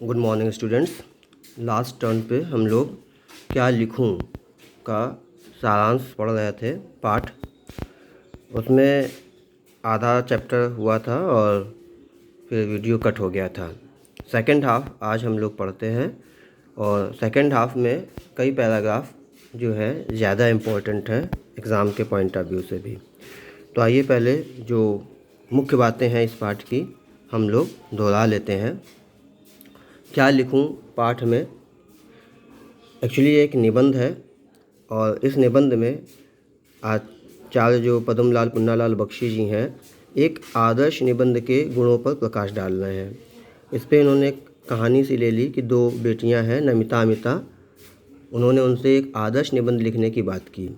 Good morning students. Last turn पे हम लोग क्या लिखूं का सारांश पढ़ रहे थे पाठ। उसमें आधा चैप्टर हुआ था और फिर वीडियो कट हो गया था। सेकंड हाफ आज हम लोग पढ़ते हैं और सेकंड हाफ में कई पैराग्राफ जो है ज़्यादा इम्पोर्टेंट है एग्ज़ाम के पॉइंट ऑफ व्यू से भी। तो आइए पहले जो मुख्य बातें हैं इस पाठ की हम लोग दोहरा लेते हैं। क्या लिखूं पाठ में एक्चुअली एक निबंध है और इस निबंध में आचार्य जो पद्मलाल पुन्नालाल बख्शी जी हैं एक आदर्श निबंध के गुणों पर प्रकाश डाल रहे हैं। इस पे इन्होंने कहानी से ले ली कि दो बेटियां हैं नमिता अमिता, उन्होंने उनसे एक आदर्श निबंध लिखने की बात की।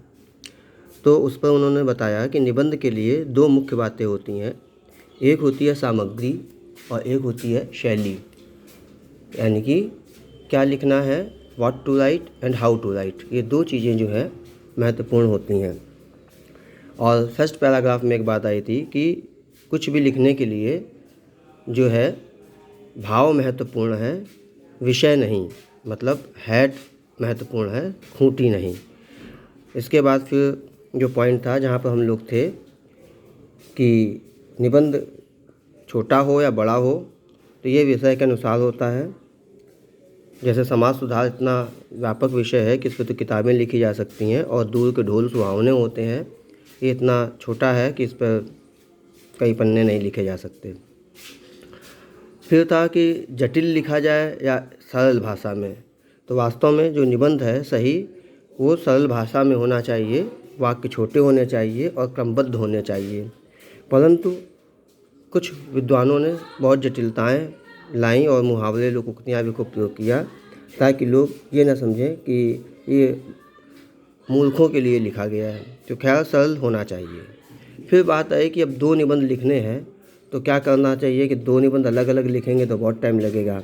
तो उस पर उन्होंने बताया कि निबंध के लिए दो मुख्य बातें होती हैं, एक होती है सामग्री और एक होती है शैली। यानी कि क्या लिखना है, what to write and how to write, ये दो चीज़ें जो है महत्वपूर्ण होती हैं। और फर्स्ट पैराग्राफ में एक बात आई थी कि कुछ भी लिखने के लिए जो है भाव महत्वपूर्ण है, विषय नहीं, मतलब हेड महत्वपूर्ण है, खूंटी नहीं। इसके बाद फिर जो पॉइंट था जहाँ पर हम लोग थे कि निबंध छोटा हो या बड़ा हो तो ये विषय के अनुसार होता है। जैसे समाज सुधार इतना व्यापक विषय है कि इस पर तो किताबें लिखी जा सकती हैं और दूर के ढोल सुहावने होते हैं। ये इतना छोटा है कि इस पर कई पन्ने नहीं लिखे जा सकते। फिर था कि जटिल लिखा जाए या सरल भाषा में। तो वास्तव में जो निबंध है सही वो सरल भाषा में होना चाहिए, वाक्य छोटे होने चाहिए और क्रमबद्ध होने चाहिए। परंतु कुछ विद्वानों ने बहुत जटिलताएं लाई और मुहावरे लोकोक्तियाँ भी खूब प्रयोग किया ताकि लोग ये ना समझें कि ये मूर्खों के लिए लिखा गया है। तो खैर सरल होना चाहिए। फिर बात आई कि अब दो निबंध लिखने हैं तो क्या करना चाहिए कि दो निबंध अलग अलग लिखेंगे तो बहुत टाइम लगेगा।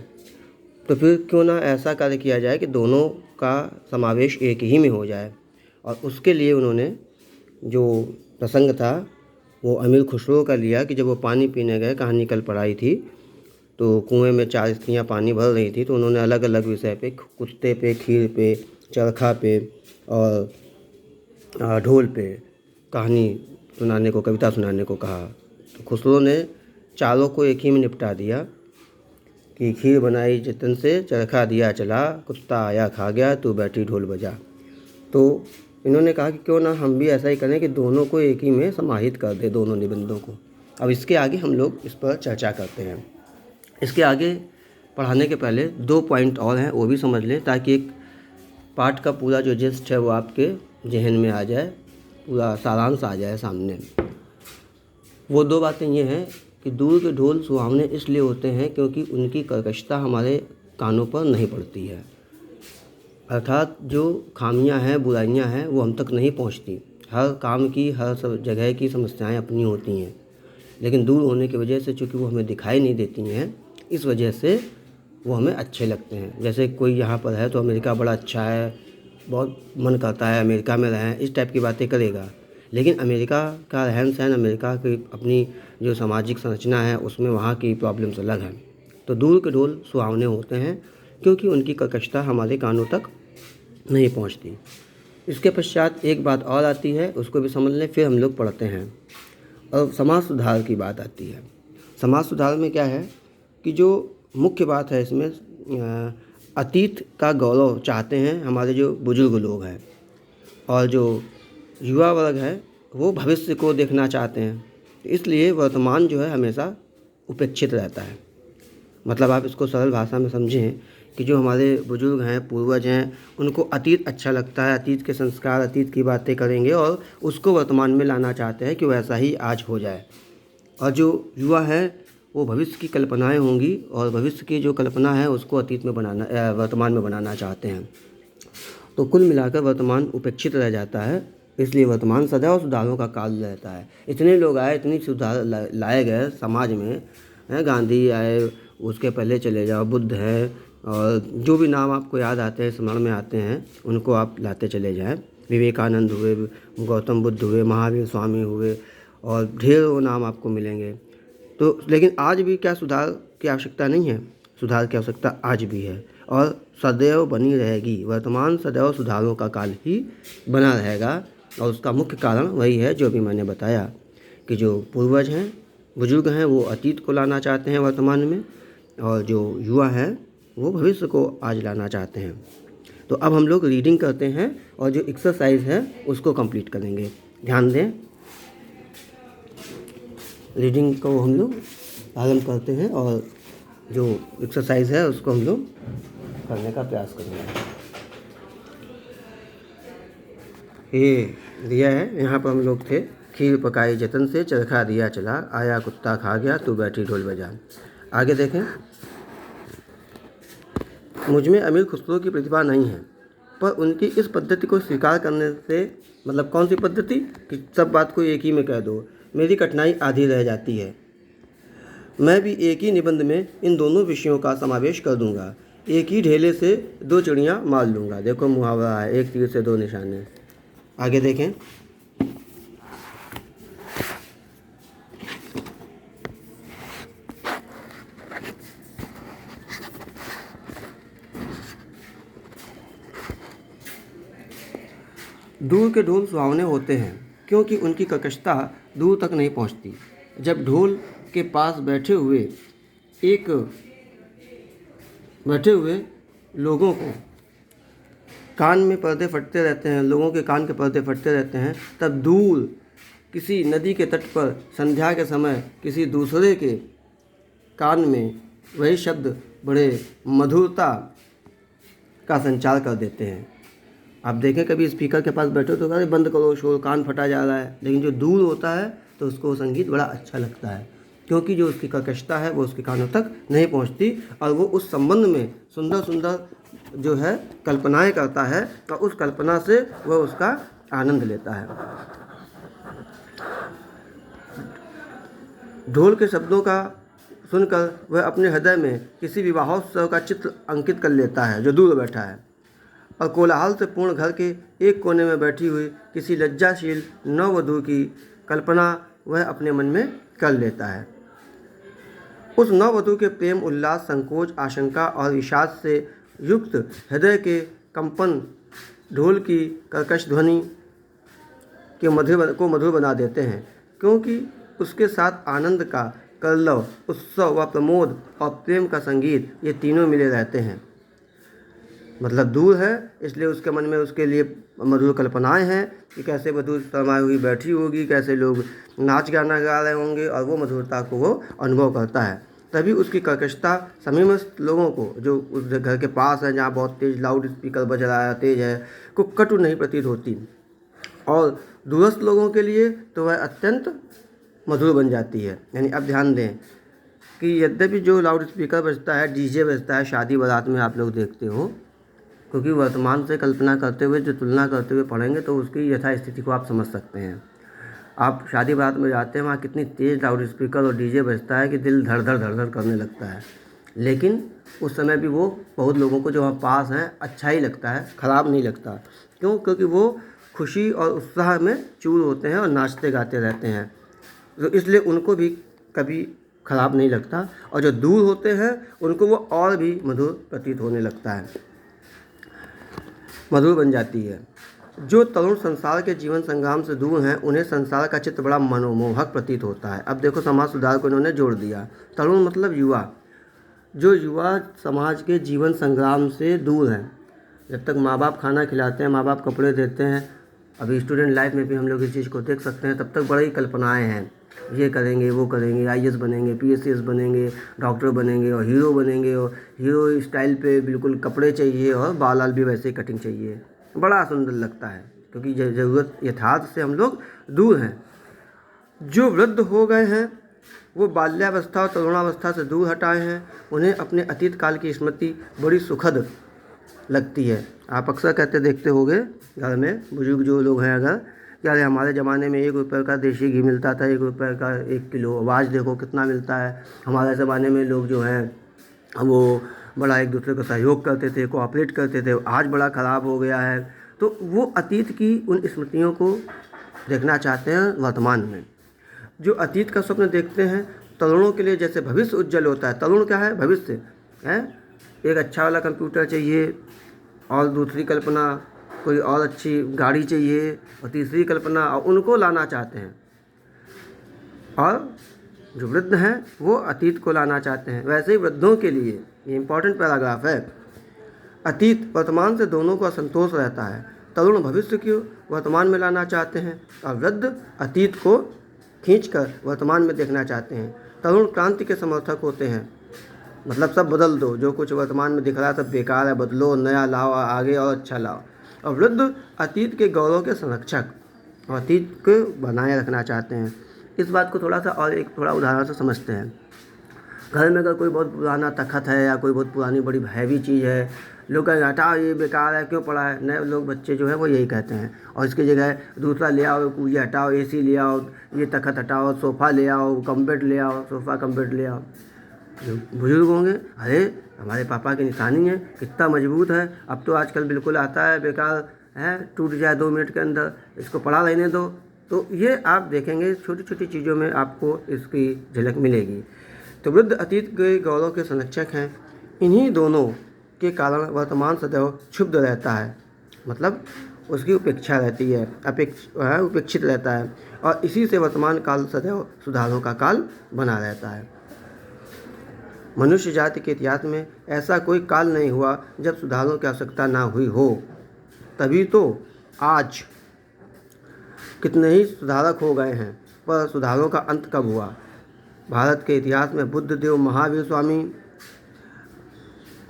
तो फिर क्यों ना ऐसा कार्य किया जाए कि दोनों का समावेश एक ही में हो जाए। और उसके लिए उन्होंने जो प्रसंग था वो अमीर खुसरो का लिया कि जब वो पानी पीने गए, कहानी कल पढ़ाई थी, तो कुएं में चार स्त्रियाँ पानी भर रही थी तो उन्होंने अलग अलग विषय पे, कुत्ते पे, खीर पे, चरखा पे और ढोल पे कहानी सुनाने को, कविता सुनाने को कहा। तो खुसरो ने चारों को एक ही में निपटा दिया कि खीर बनाई जतन से, चरखा दिया चला, कुत्ता आया खा गया, तू बैठी ढोल बजा। तो इन्होंने कहा कि क्यों ना हम भी ऐसा ही करें कि दोनों को एक ही में समाहित कर दे, दोनों निबंधों को। अब इसके आगे हम लोग इस पर चर्चा करते हैं। इसके आगे पढ़ाने के पहले दो पॉइंट और हैं, वो भी समझ लें ताकि एक पाठ का पूरा जो जिस्ट है वो आपके जहन में आ जाए, पूरा सारांश आ जाए सामने। वो दो बातें ये हैं कि दूर के ढोल सुहावने इसलिए होते हैं क्योंकि उनकी कर्कशता हमारे कानों पर नहीं पड़ती है। अर्थात जो खामियां हैं, बुराइयां हैं वो हम तक नहीं पहुंचती। हर काम की, हर सब जगह की समस्याएं अपनी होती हैं, लेकिन दूर होने की वजह से चूँकि वो हमें दिखाई नहीं देती हैं, इस वजह से वो हमें अच्छे लगते हैं। जैसे कोई यहाँ पर है तो अमेरिका बड़ा अच्छा है, बहुत मन करता है अमेरिका में रहें, इस टाइप की बातें करेगा। लेकिन अमेरिका का रहन सहन, अमेरिका की अपनी जो सामाजिक संरचना है उसमें वहाँ की प्रॉब्लम्स अलग हैं। तो दूर के ढोल सुहावने होते हैं क्योंकि उनकी कर्कशता हमारे कानों तक नहीं पहुँचती। इसके पश्चात एक बात और आती है, उसको भी समझ लें, फिर हम लोग पढ़ते हैं। और समाज सुधार की बात आती है। समाज सुधार में क्या है कि जो मुख्य बात है इसमें अतीत का गौरव चाहते हैं हमारे जो बुजुर्ग लोग हैं, और जो युवा वर्ग है वो भविष्य को देखना चाहते हैं। इसलिए वर्तमान जो है हमेशा उपेक्षित रहता है। मतलब आप इसको सरल भाषा में समझें कि जो हमारे बुजुर्ग हैं, पूर्वज हैं, उनको अतीत अच्छा लगता है, अतीत के संस्कार, अतीत की बातें करेंगे और उसको वर्तमान में लाना चाहते हैं कि वैसा ही आज हो जाए। और जो युवा हैं वो भविष्य की कल्पनाएं होंगी और भविष्य की जो कल्पना है उसको अतीत में बनाना, वर्तमान में बनाना चाहते हैं। तो कुल मिलाकर वर्तमान उपेक्षित रह जाता है। इसलिए वर्तमान सदैव सुधारों का काल रहता है। इतने लोग आए, इतनी सुधार लाए गए समाज में, गांधी आए, उसके पहले चले जाओ, बुद्ध है, और जो भी नाम आपको याद आते हैं, स्मरण में आते हैं, उनको आप लाते चले जाएं। विवेकानंद हुए, गौतम बुद्ध हुए, महावीर स्वामी हुए, और ढेरों नाम आपको मिलेंगे। तो लेकिन आज भी क्या सुधार की आवश्यकता नहीं है? सुधार की आवश्यकता आज भी है और सदैव बनी रहेगी। वर्तमान सदैव सुधारों का काल ही बना रहेगा और उसका मुख्य कारण वही है जो भी मैंने बताया कि जो पूर्वज हैं, बुजुर्ग हैं, वो अतीत को लाना चाहते हैं वर्तमान में और जो युवा हैं वो भविष्य को आज लाना चाहते हैं। तो अब हम लोग रीडिंग करते हैं और जो एक्सरसाइज है उसको कंप्लीट करेंगे। ध्यान दें, रीडिंग को हम लोग आरंभ करते हैं और जो एक्सरसाइज है उसको हम लोग करने का प्रयास करेंगे। ये दिया है, यहाँ पर हम लोग थे। खीर पकाई जतन से, चरखा दिया चला, आया कुत्ता खा गया, तू बैठी ढोल बजा। आगे देखें, मुझ में अमीर खुसरो की प्रतिभा नहीं है, पर उनकी इस पद्धति को स्वीकार करने से, मतलब कौन सी पद्धति कि सब बात को एक ही में कह दो, मेरी कठिनाई आधी रह जाती है। मैं भी एक ही निबंध में इन दोनों विषयों का समावेश कर दूंगा। एक ही ढेले से दो चिड़ियाँ मार लूँगा। देखो मुहावरा है, एक तीर से दो निशाने। आगे देखें, दूर के ढोल सुहावने होते हैं क्योंकि उनकी कर्कशता दूर तक नहीं पहुंचती। जब ढोल के पास बैठे हुए लोगों को कान में पर्दे फटते रहते हैं, लोगों के कान के पर्दे फटते रहते हैं, तब दूर किसी नदी के तट पर संध्या के समय किसी दूसरे के कान में वही शब्द बड़े मधुरता का संचार कर देते हैं। आप देखें, कभी स्पीकर के पास बैठो तो अरे बंद करो शोर, कान फटा जा रहा है, लेकिन जो दूर होता है तो उसको संगीत बड़ा अच्छा लगता है क्योंकि जो उसकी कर्कशता है वो उसके कानों तक नहीं पहुंचती और वो उस संबंध में सुंदर सुंदर जो है कल्पनाएं करता है और उस कल्पना से वह उसका आनंद लेता है। ढोल के शब्दों का सुनकर वह अपने हृदय में किसी विवाहोत्सव का चित्र अंकित कर लेता है जो दूर बैठा है, और कोलाहल से पूर्ण घर के एक कोने में बैठी हुई किसी लज्जाशील नववधू की कल्पना वह अपने मन में कर लेता है। उस नववधू के प्रेम, उल्लास, संकोच, आशंका और विषाद से युक्त हृदय के कंपन ढोल की कर्कश ध्वनि के मधुर बना देते हैं क्योंकि उसके साथ आनंद का कल्लव, उत्सव व प्रमोद और प्रेम का संगीत, ये तीनों मिले रहते हैं। मतलब दूर है इसलिए उसके मन में उसके लिए मधुर कल्पनाएं हैं कि कैसे वधू समाई हुई बैठी होगी, कैसे लोग नाच गाना गा रहे होंगे, और वो मधुरता को वो अनुभव करता है। तभी उसकी कर्कशता समीपस्थ लोगों को, जो उस घर के पास है जहाँ बहुत तेज लाउड स्पीकर बज रहा है, तेज है, को कटु नहीं प्रतीत होती, और दूरस्थ लोगों के लिए तो वह अत्यंत मधुर बन जाती है। यानी अब ध्यान दें कि यद्यपि जो लाउड स्पीकर बजता है, डीजे बजता है शादी बारात में, आप लोग देखते हो, क्योंकि वर्तमान से कल्पना करते हुए जो तुलना करते हुए पढ़ेंगे तो उसकी यथास्थिति को आप समझ सकते हैं। आप शादी बारात में जाते हैं, वहाँ कितनी तेज़ लाउड स्पीकर और डीजे बजता है कि दिल धड़ धड़ करने लगता है, लेकिन उस समय भी वो बहुत लोगों को जो वहाँ पास हैं अच्छा ही लगता है, ख़राब नहीं लगता। क्यों? क्योंकि वो खुशी और उत्साह में चूर होते हैं और नाचते गाते रहते हैं, तो इसलिए उनको भी कभी ख़राब नहीं लगता, और जो दूर होते हैं उनको वो और भी मधुर प्रतीत होने लगता है, मधुर बन जाती है। जो तरुण संसार के जीवन संग्राम से दूर हैं उन्हें संसार का चित्र बड़ा मनोमोहक प्रतीत होता है। अब देखो, समाज सुधार को इन्होंने जोड़ दिया। तरुण मतलब युवा, जो युवा समाज के जीवन संग्राम से दूर हैं। जब तक माँ बाप खाना खिलाते हैं, माँ बाप कपड़े देते हैं, अभी स्टूडेंट लाइफ में भी हम लोग इस चीज़ को देख सकते हैं, तब तक बड़ी कल्पनाएँ हैं, ये करेंगे, वो करेंगे, आईएएस बनेंगे, पीएसएस बनेंगे, डॉक्टर बनेंगे और हीरो बनेंगे, और हीरो स्टाइल पे बिल्कुल कपड़े चाहिए और बाल वाल भी वैसे ही कटिंग चाहिए। बड़ा सुंदर लगता है क्योंकि ज़रूरत यथार्थ से हम लोग दूर हैं। जो वृद्ध हो गए हैं वो बाल्यावस्था और तरुणावस्था से दूर हटाए हैं, उन्हें अपने अतीत काल की स्मृति बड़ी सुखद लगती है। आप अक्सर कहते देखते होंगे घर में बुजुर्ग जो लोग हैं, अगर यार हमारे ज़माने में 1 रुपये का देसी घी मिलता था, 1 रुपये का 1 किलो, अब आज देखो कितना मिलता है। हमारे ज़माने में लोग जो हैं वो बड़ा एक दूसरे का सहयोग करते थे, कोऑपरेट करते थे, आज बड़ा ख़राब हो गया है। तो वो अतीत की उन स्मृतियों को देखना चाहते हैं वर्तमान में। जो अतीत का स्वप्न देखते हैं, तरुणों के लिए जैसे भविष्य उज्जवल होता है। तरुण क्या है? भविष्य। हैं, एक अच्छा वाला कंप्यूटर चाहिए, और दूसरी कल्पना कोई और अच्छी गाड़ी चाहिए, और तीसरी कल्पना, और उनको लाना चाहते हैं। और जो वृद्ध हैं वो अतीत को लाना चाहते हैं। वैसे ही वृद्धों के लिए ये इम्पोर्टेंट पैराग्राफ है। अतीत वर्तमान से दोनों को असंतोष रहता है। तरुण भविष्य को वर्तमान में लाना चाहते हैं और वृद्ध अतीत को खींचकर वर्तमान में देखना चाहते हैं। तरुण क्रांति के समर्थक होते हैं, मतलब सब बदल दो, जो कुछ वर्तमान में दिख रहा है सब बेकार है, बदलो, नया लाओ, आगे और अच्छा लाओ। और वृद्ध अतीत के गौरव के संरक्षक और अतीत को बनाए रखना चाहते हैं। इस बात को थोड़ा सा और एक थोड़ा उदाहरण से समझते हैं। घर में अगर कोई बहुत पुराना तखत है या कोई बहुत पुरानी बड़ी हैवी चीज़ है, लोग कहेंगे हटाओ ये बेकार है, क्यों पड़ा है। नए लोग बच्चे जो है वो यही कहते हैं, और इसकी जगह दूसरा ले आओ, ये हटाओ, एसी ले आओ, ये तखत हटाओ, सोफ़ा ले आओ, कम बेड ले आओ, सोफ़ा कम बेड ले आओ। जो बुजुर्ग होंगे, अरे हमारे पापा की निशानी है, कितना मजबूत है, अब तो आजकल बिल्कुल आता है, बेकार है, टूट जाए 2 मिनट के अंदर, इसको पड़ा रहने दो। तो ये आप देखेंगे छोटी छोटी चीज़ों में आपको इसकी झलक मिलेगी। तो वृद्ध अतीत के गौरव के संरक्षक हैं। इन्हीं दोनों के कारण वर्तमान सदैव क्षुब्ध रहता है, मतलब उसकी उपेक्षा रहती है, उपेक्षित रहता है, और इसी से वर्तमान काल सदैव सुधारों का काल बना रहता है। मनुष्य जाति के इतिहास में ऐसा कोई काल नहीं हुआ जब सुधारों की आवश्यकता ना हुई हो। तभी तो आज कितने ही सुधारक हो गए हैं, पर सुधारों का अंत कब हुआ। भारत के इतिहास में बुद्ध देव, महावीर स्वामी,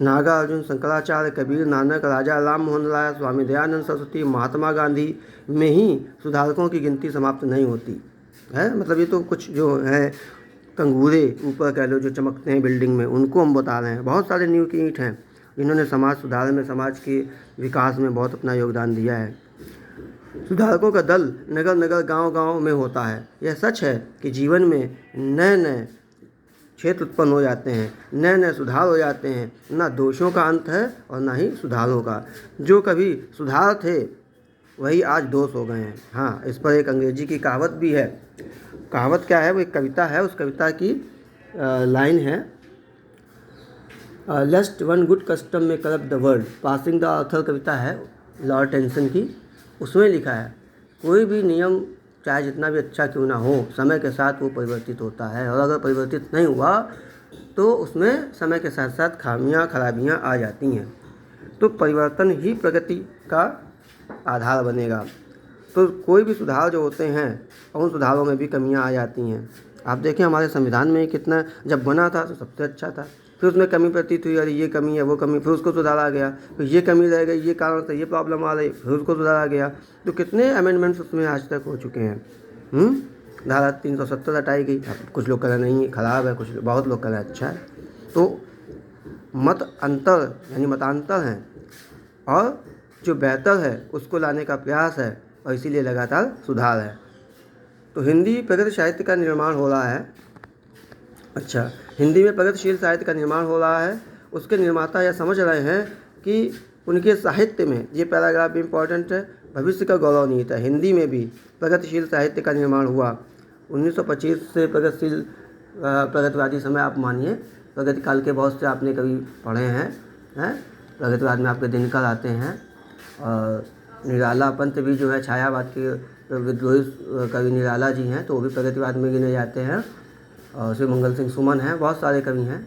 नागार्जुन, शंकराचार्य, कबीर, नानक, राजा राम मोहन राय, स्वामी दयानंद सरस्वती, महात्मा गांधी में ही सुधारकों की गिनती समाप्त नहीं होती है। मतलब ये तो कुछ जो है कंगूरे ऊपर कह लो जो चमकते हैं बिल्डिंग में, उनको हम बता रहे हैं। बहुत सारे नींव की ईंट हैं जिन्होंने समाज सुधार में, समाज के विकास में बहुत अपना योगदान दिया है। सुधारकों का दल नगर नगर, गांव गांव में होता है। यह सच है कि जीवन में नए नए क्षेत्र उत्पन्न हो जाते हैं, नए नए सुधार हो जाते हैं। ना दोषों का अंत है और ना ही सुधारों का। जो कभी सुधार थे वही आज दोष हो गए हैं। हाँ, इस पर एक अंग्रेजी की कहावत भी है। कहावत क्या है, वो एक कविता है। उस कविता की लाइन है, लेस्ट वन गुड कस्टम में corrupt the world. Passing the Arthur कविता है लॉर्ड टेंसन की। उसमें लिखा है, कोई भी नियम चाहे जितना भी अच्छा क्यों ना हो, समय के साथ वो परिवर्तित होता है, और अगर परिवर्तित नहीं हुआ तो उसमें समय के साथ साथ खामियां, खराबियां आ जाती हैं। तो परिवर्तन ही प्रगति का आधार बनेगा। तो कोई भी सुधार जो होते हैं, उन सुधारों में भी कमियां आ जाती हैं। आप देखें हमारे संविधान में कितना, जब बना था तो सबसे अच्छा था, फिर उसमें कमी प्रतीत हुई, अरे ये कमी है, वो कमी, फिर उसको सुधारा गया, फिर ये कमी रह गई, ये कारण से ये प्रॉब्लम आ रही, फिर उसको सुधारा गया। तो कितने अमेंडमेंट्स उसमें आज तक हो चुके हैं। धारा 370 हटाई गई। कुछ लोग कह रहे नहीं खराब है, कुछ बहुत लोग कह रहे अच्छा है। तो मत अंतर यानी मतांतर हैं, और जो बेहतर है उसको लाने का प्रयास है, और इसीलिए लगातार सुधार है। तो हिंदी प्रगति साहित्य का निर्माण हो रहा है। अच्छा, हिंदी में प्रगतिशील साहित्य का निर्माण हो रहा है। उसके निर्माता यह समझ रहे हैं कि उनके साहित्य में, ये पैराग्राफ भी इम्पॉर्टेंट है, भविष्य का गौरव निहित है। हिंदी में भी प्रगतिशील साहित्य का निर्माण हुआ। 1925 से प्रगतिशील प्रगतिवादी समय आप मानिए, प्रगति काल के बहुत से आपने कभी पढ़े हैं। प्रगतिवाद में आपके दिनकर आते हैं, और निराला पंत भी जो है छायावाद के विद्रोही कवि निराला जी हैं, तो वो भी प्रगतिवाद में गिने जाते हैं। और शिव मंगल सिंह सुमन हैं, बहुत सारे कवि हैं।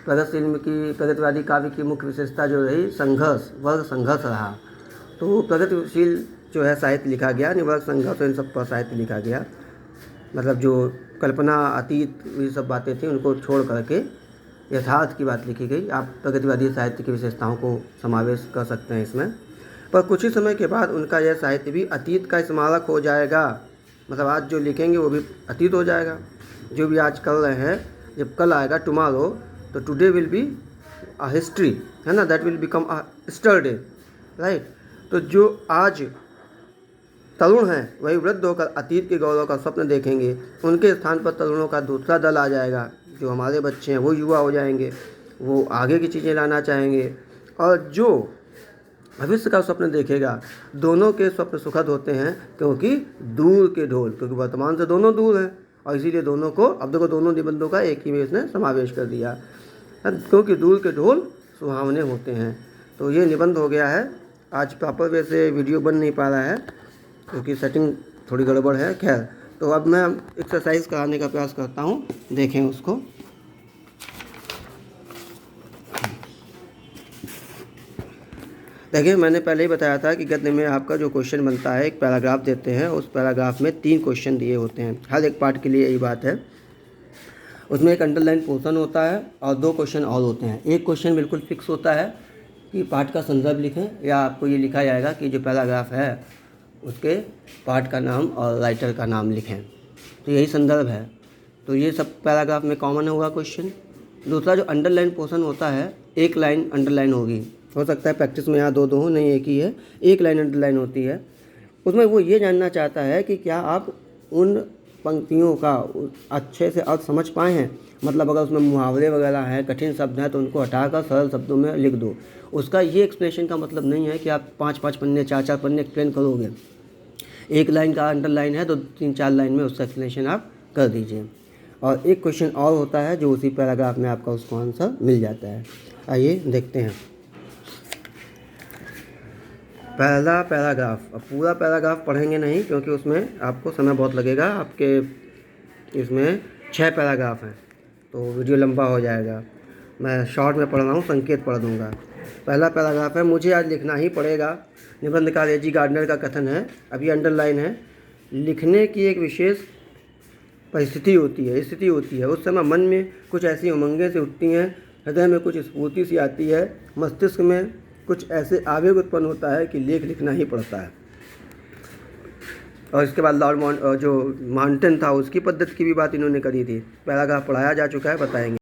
प्रगतिशील की प्रगतिवादी काव्य की मुख्य विशेषता जो रही संघर्ष, वर्ग संघर्ष रहा। तो प्रगतिशील जो है साहित्य लिखा गया, वर्ग संघर्ष, इन सब पर साहित्य लिखा गया। मतलब जो कल्पना, अतीत, ये सब बातें थी उनको छोड़ करके यथार्थ की बात लिखी गई। आप प्रगतिवादी साहित्य की विशेषताओं को समावेश कर सकते हैं इसमें। पर कुछ ही समय के बाद उनका यह साहित्य भी अतीत का स्मारक हो जाएगा। मतलब आज जो लिखेंगे वो भी अतीत हो जाएगा। जो भी आज कर रहे हैं, जब कल आएगा टुमारो, तो today will be a history, है ना, that will become a yesterday, right. तो जो आज तरुण हैं वही वृद्ध होकर अतीत के गौरव का स्वप्न देखेंगे। उनके स्थान पर तरुणों का दूसरा दल आ जाएगा। जो हमारे बच्चे हैं वो युवा हो जाएंगे, वो आगे की चीज़ें लाना चाहेंगे। और जो भविष्य का स्वप्न देखेगा, दोनों के स्वप्न सुखद होते हैं, क्योंकि दूर के ढोल, क्योंकि वर्तमान से दोनों दूर हैं, और इसीलिए दोनों को, अब देखो दोनों निबंधों का एक ही में इसने समावेश कर दिया, क्योंकि दूर के ढोल सुहावने होते हैं। तो ये निबंध हो गया है। आज प्रॉपर वे से वीडियो बन नहीं पा रहा है क्योंकि सेटिंग थोड़ी गड़बड़ है। खैर, तो अब मैं एक्सरसाइज कराने का प्रयास करता हूँ, देखें उसको। देखिए, मैंने पहले ही बताया था कि गद्य में आपका जो क्वेश्चन बनता है, एक पैराग्राफ देते हैं, उस पैराग्राफ में 3 क्वेश्चन दिए होते हैं। हर एक पार्ट के लिए यही बात है। उसमें एक अंडरलाइन पोर्शन होता है और 2 क्वेश्चन और होते हैं। एक क्वेश्चन बिल्कुल फिक्स होता है कि पार्ट का संदर्भ लिखें, या आपको ये लिखा जाएगा कि जो पैराग्राफ है उसके पार्ट का नाम और राइटर का नाम लिखें, तो यही संदर्भ है। तो ये सब पैराग्राफ में कॉमन हुआ क्वेश्चन। दूसरा जो अंडरलाइन पोर्शन होता है, एक लाइन अंडरलाइन होगी, हो सकता है प्रैक्टिस में यहाँ 2-2 हो, नहीं एक ही है। एक लाइन अंडरलाइन होती है। उसमें वो ये जानना चाहता है कि क्या आप उन पंक्तियों का अच्छे से अर्थ समझ पाए हैं। मतलब अगर उसमें मुहावरे वगैरह हैं, कठिन शब्द हैं, तो उनको हटाकर सरल शब्दों में लिख दो। उसका ये एक्सप्लेनेशन का मतलब नहीं है कि आप 5-5 पन्ने 4-4 पन्ने एक्सप्लेन करोगे। एक लाइन का अंडरलाइन है तो 3-4 लाइन में उसका एक्सप्लेनेशन आप कर दीजिए। और एक क्वेश्चन और होता है जो उसी पैराग्राफ में आपका उसको आंसर मिल जाता है। आइए देखते हैं पहला पैराग्राफ। अब पूरा पैराग्राफ पढ़ेंगे नहीं क्योंकि उसमें आपको समय बहुत लगेगा। आपके इसमें 6 पैराग्राफ हैं तो वीडियो लंबा हो जाएगा। मैं शॉर्ट में पढ़ रहा हूँ, संकेत पढ़ दूँगा। पहला पैराग्राफ है, मुझे आज लिखना ही पड़ेगा। निबंधकार एजी गार्डनर का कथन है। अभी अंडरलाइन है। लिखने की एक विशेष परिस्थिति होती है, स्थिति होती है। उस समय मन में कुछ ऐसी उमंगें से उठती हैं, हृदय में कुछ स्फूर्ति सी आती है, मस्तिष्क में कुछ ऐसे आवेग उत्पन्न होता है कि लेख लिखना ही पड़ता है। और इसके बाद लॉर्ड जो माउंटेन था उसकी पद्धति की भी बात इन्होंने करी थी। पैराग्राफ पढ़ाया जा चुका है, बताएंगे।